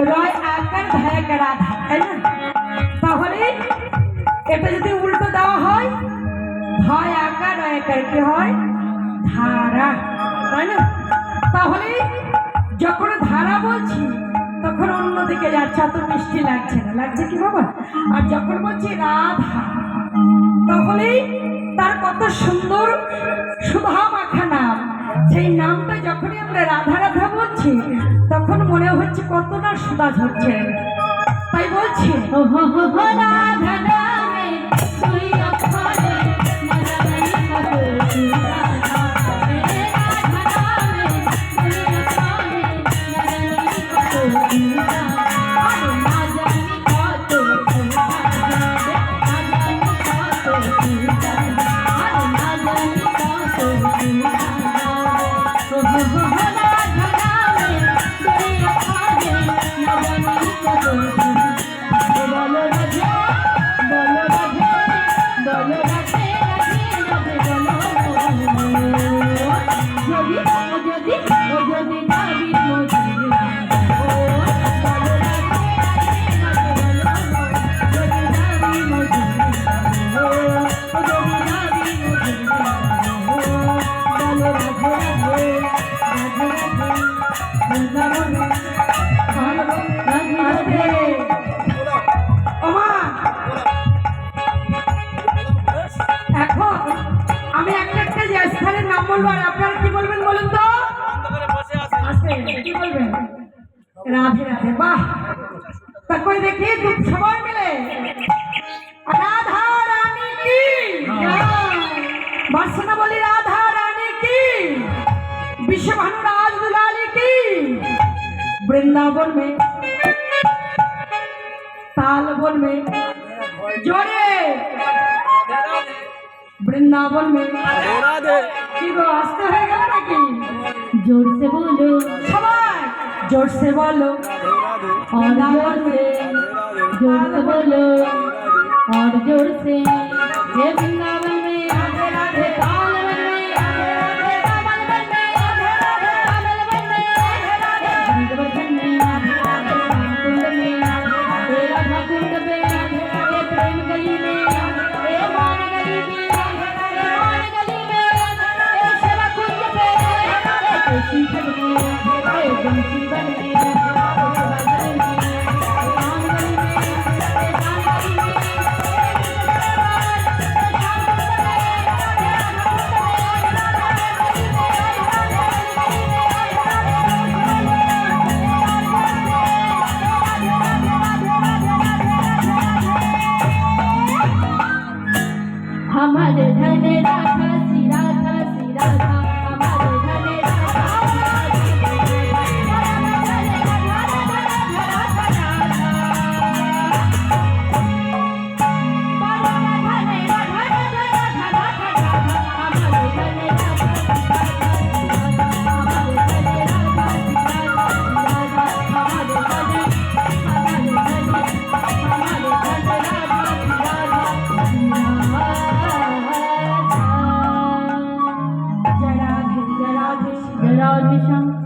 রয় আকার ধায়াকার আধা, তাই না? তাহলে এটা যদি উল্টো দেওয়া হয় ভয় আকার রয় আকার কি হয় ধারা, তাই না? তাহলে যখন ধারা বলছি তখন অন্যদিকে যাচ্ছে, এত মিষ্টি লাগছে না, লাগছে কি বাবা? আর যখন বলছি রাধা তাহলে তার কত সুন্দর সুধা মাখা নাম, সেই নামটা যখনই আমরা রাধা রাধা বলছি তখন মনে হচ্ছে কত না সুধা ঝরছে। তাই বলছি রাধা নামে তুই অক্ষরে আপনারা কি বলবেন বলুন তো? কি বলবেন? রাধে রাধে। বাহ, তারপরে দেখি সবাই মিলে রাধা রানী কি বাসনা বলি, রাধা রানী কি, विश्वभानु राज दुलारी की। वृंदावन में तालवन में जोड़े, वृंदावन में की गो आस्ते है ना कि जोर से बोलो सबाई, जोर से बोलो और जोर से, जोर से बोलो और जोर से। हे वृंदावन में राधे राधे, तालवन में राधे राधे, तालवन में राधे राधे, तालवन में राधे राधे, वृंदावन में राधे राधे, कुंड में राधे राधा कुंड में राधे राधे, प्रेम गली में राधे, मान गली में राधे राधे, मान गली में राधे, सेवा कुंज पे राधे, तुलसी वन में राधे, बंसी वन में राधे, सेवा गली में मान गली में राधे, जान गली में हमारे धने राधा सी राधा सी राधा, हमारे धने राधा राधे श्याम।